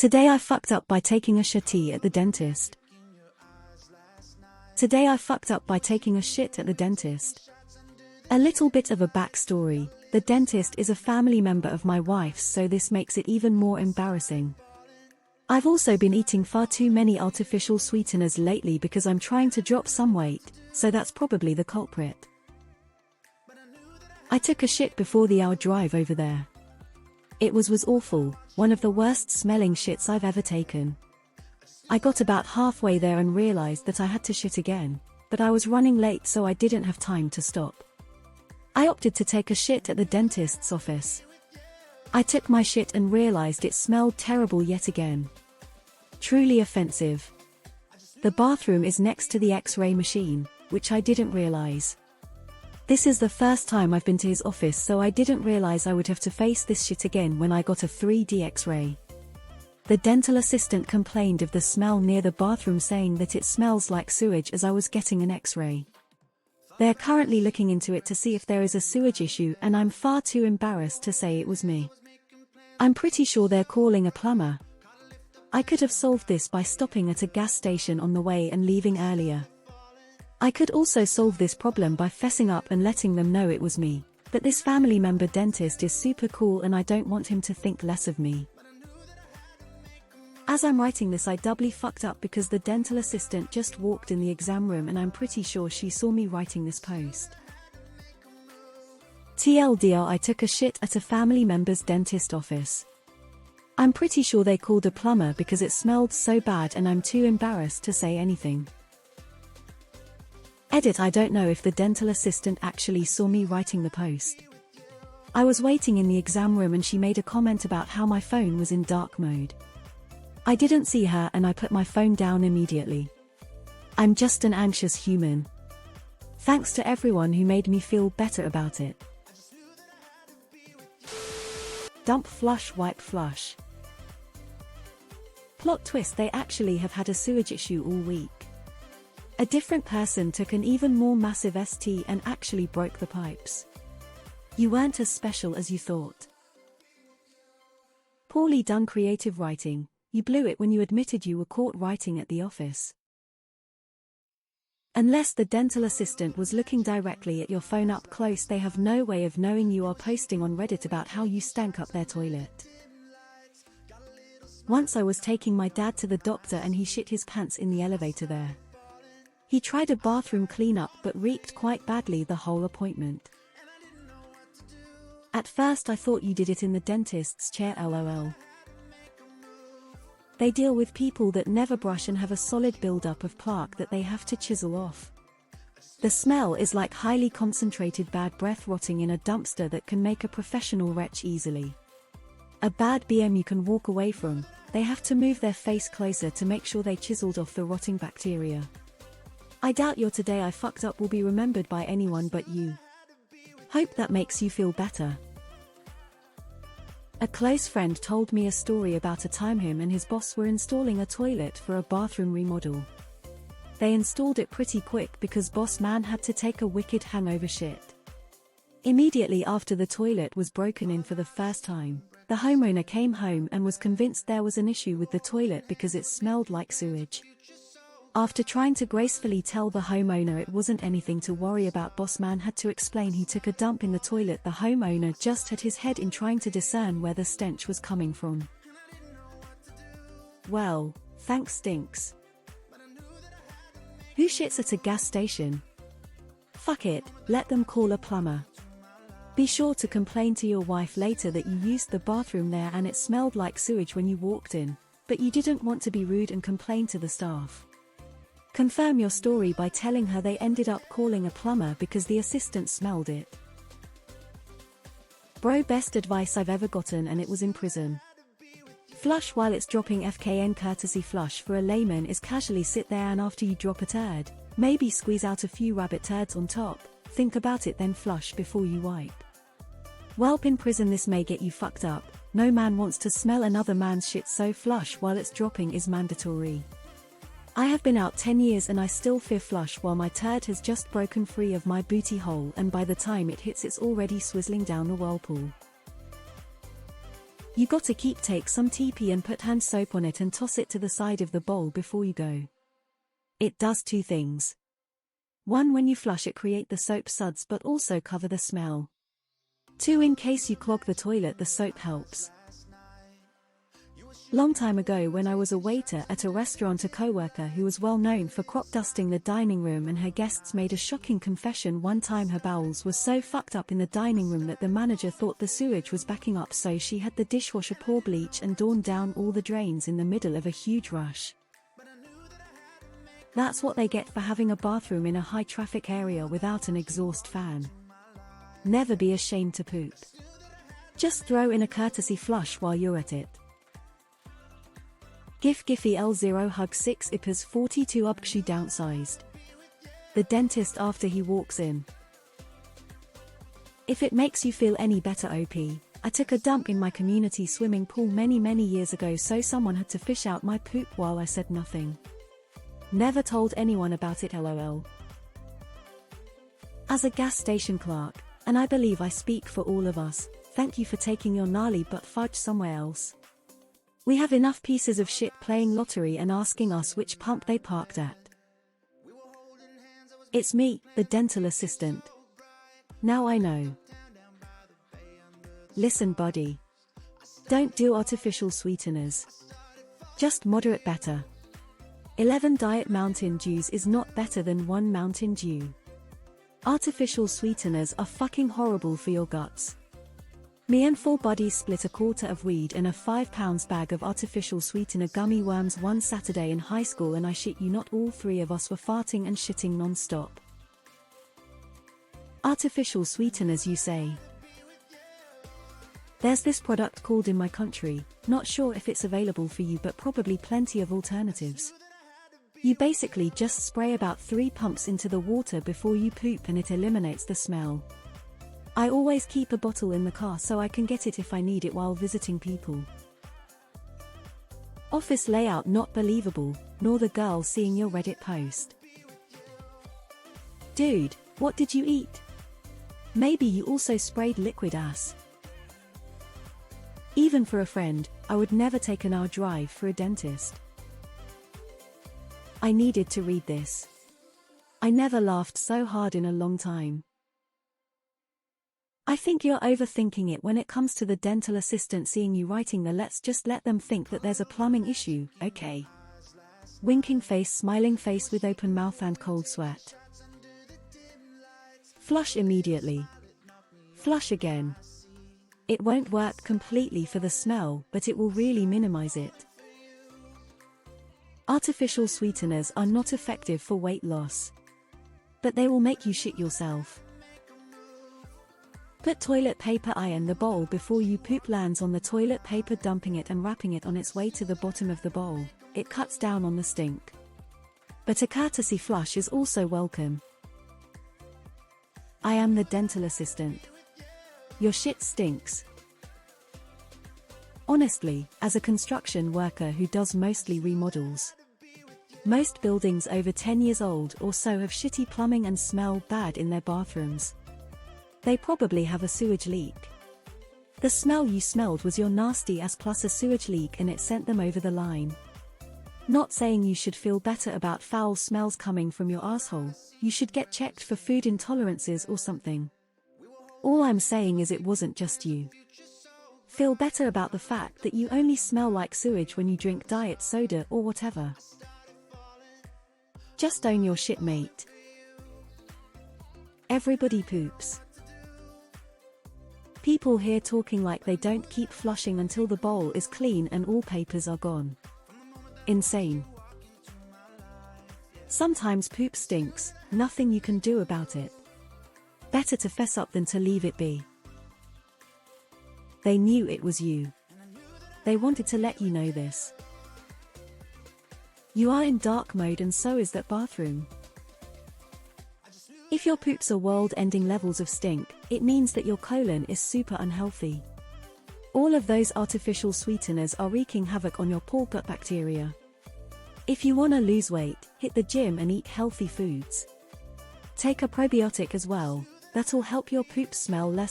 Today I fucked up by taking a shitty at the dentist. Today I fucked up by taking a shit at the dentist. A little bit of a backstory: the dentist is a family member of my wife's, so this makes it even more embarrassing. I've also been eating far too many artificial sweeteners lately because I'm trying to drop some weight, so that's probably the culprit. I took a shit before the hour drive over there. It was awful, one of the worst smelling shits I've ever taken. I got about halfway there and realized that I had to shit again, but I was running late so I didn't have time to stop. I opted to take a shit at the dentist's office. I took my shit and realized it smelled terrible yet again. Truly offensive. The bathroom is next to the X-ray machine, which I didn't realize. This is the first time I've been to his office, so I didn't realize I would have to face this shit again when I got a 3D X-ray. The dental assistant complained of the smell near the bathroom, saying that it smells like sewage as I was getting an X-ray. They're currently looking into it to see if there is a sewage issue, and I'm far too embarrassed to say it was me. I'm pretty sure they're calling a plumber. I could have solved this by stopping at a gas station on the way and leaving earlier. I could also solve this problem by fessing up and letting them know it was me, but this family member dentist is super cool and I don't want him to think less of me. As I'm writing this, I doubly fucked up because the dental assistant just walked in the exam room and I'm pretty sure she saw me writing this post. TLDR, I took a shit at a family member's dentist office. I'm pretty sure they called a plumber because it smelled so bad and I'm too embarrassed to say anything. Edit: I don't know if the dental assistant actually saw me writing the post. I was waiting in the exam room and she made a comment about how my phone was in dark mode. I didn't see her and I put my phone down immediately. I'm just an anxious human. Thanks to everyone who made me feel better about it. Dump, flush, wipe, flush. Plot twist: they actually have had a sewage issue all week. A different person took an even more massive ST and actually broke the pipes. You weren't as special as you thought. Poorly done creative writing: you blew it when you admitted you were caught writing at the office. Unless the dental assistant was looking directly at your phone up close, they have no way of knowing you are posting on Reddit about how you stank up their toilet. Once I was taking my dad to the doctor and he shit his pants in the elevator there. He tried a bathroom cleanup but reeked quite badly the whole appointment. At first I thought you did it in the dentist's chair, lol. They deal with people that never brush and have a solid buildup of plaque that they have to chisel off. The smell is like highly concentrated bad breath rotting in a dumpster that can make a professional retch easily. A bad BM you can walk away from. They have to move their face closer to make sure they chiseled off the rotting bacteria. I doubt your "today I fucked up" will be remembered by anyone but you. Hope that makes you feel better. A close friend told me a story about a time him and his boss were installing a toilet for a bathroom remodel. They installed it pretty quick because boss man had to take a wicked hangover shit. Immediately after the toilet was broken in for the first time, the homeowner came home and was convinced there was an issue with the toilet because it smelled like sewage. After trying to gracefully tell the homeowner it wasn't anything to worry about, boss man had to explain he took a dump in the toilet. The homeowner just had his head in trying to discern where the stench was coming from. Well, thanks stinks. Who shits at a gas station? Fuck it, let them call a plumber. Be sure to complain to your wife later that you used the bathroom there and it smelled like sewage when you walked in, but you didn't want to be rude and complain to the staff. Confirm your story by telling her they ended up calling a plumber because the assistant smelled it. Bro, best advice I've ever gotten, and it was in prison. Flush while it's dropping. FKN courtesy flush for a layman is casually sit there and after you drop a turd, maybe squeeze out a few rabbit turds on top, think about it then flush before you wipe. Welp, in prison this may get you fucked up. No man wants to smell another man's shit, so flush while it's dropping is mandatory. I have been out 10 years and I still fear flush while my turd has just broken free of my booty hole, and by the time it hits it's already swizzling down the whirlpool. You gotta take some TP and put hand soap on it and toss it to the side of the bowl before you go. It does two things. One, when you flush it, create the soap suds but also cover the smell. Two, in case you clog the toilet, the soap helps. Long time ago, when I was a waiter at a restaurant, a coworker who was well known for crop dusting the dining room and her guests made a shocking confession. One time her bowels were so fucked up in the dining room that the manager thought the sewage was backing up, so she had the dishwasher pour bleach and dawn down all the drains in the middle of a huge rush. That's what they get for having a bathroom in a high traffic area without an exhaust fan. Never be ashamed to poop. Just throw in a courtesy flush while you're at it. Giphy L0 hug 6 IPAs 42 Ubkshu downsized. The dentist after he walks in. If it makes you feel any better, OP, I took a dump in my community swimming pool many years ago, so someone had to fish out my poop while I said nothing. Never told anyone about it, LOL. As a gas station clerk, and I believe I speak for all of us, thank you for taking your gnarly butt fudge somewhere else. We have enough pieces of shit playing lottery and asking us which pump they parked at. It's me, the dental assistant. Now I know. Listen, buddy. Don't do artificial sweeteners. Just moderate better. 11 Diet Mountain Dews is not better than 1 Mountain Dew. Artificial sweeteners are fucking horrible for your guts. Me and 4 buddies split a quarter of weed and a 5 pounds bag of artificial sweetener gummy worms one Saturday in high school, and I shit you not, all 3 of us were farting and shitting non-stop. Artificial sweeteners, you say? There's this product called In My Country, not sure if it's available for you, but probably plenty of alternatives. You basically just spray about 3 pumps into the water before you poop and it eliminates the smell. I always keep a bottle in the car so I can get it if I need it while visiting people. Office layout not believable, nor the girl seeing your Reddit post. Dude, what did you eat? Maybe you also sprayed liquid ass. Even for a friend, I would never take an hour drive for a dentist. I needed to read this. I never laughed so hard in a long time. I think you're overthinking it when it comes to the dental assistant seeing you writing the let's just let them think that there's a plumbing issue, okay? Winking face, smiling face with open mouth and cold sweat. Flush immediately. Flush again. It won't work completely for the smell, but it will really minimize it. Artificial sweeteners are not effective for weight loss, but they will make you shit yourself. Put toilet paper, iron the bowl before you poop, lands on the toilet paper, dumping it and wrapping it on its way to the bottom of the bowl. It cuts down on the stink. But a courtesy flush is also welcome. I am the dental assistant. Your shit stinks. Honestly, as a construction worker who does mostly remodels, most buildings over 10 years old or so have shitty plumbing and smell bad in their bathrooms. They probably have a sewage leak. The smell you smelled was your nasty ass plus a sewage leak, and it sent them over the line. Not saying you should feel better about foul smells coming from your asshole. You should get checked for food intolerances or something. All I'm saying is it wasn't just you. Feel better about the fact that you only smell like sewage when you drink diet soda or whatever. Just own your shit, mate. Everybody poops. People here talking like they don't keep flushing until the bowl is clean and all papers are gone. Insane. Sometimes poop stinks, nothing you can do about it. Better to fess up than to leave it be. They knew it was you. They wanted to let you know this. You are in dark mode and so is that bathroom. If your poops are world-ending levels of stink, it means that your colon is super unhealthy. All of those artificial sweeteners are wreaking havoc on your poor gut bacteria. If you want to lose weight, hit the gym and eat healthy foods. Take a probiotic as well, that'll help your poop smell less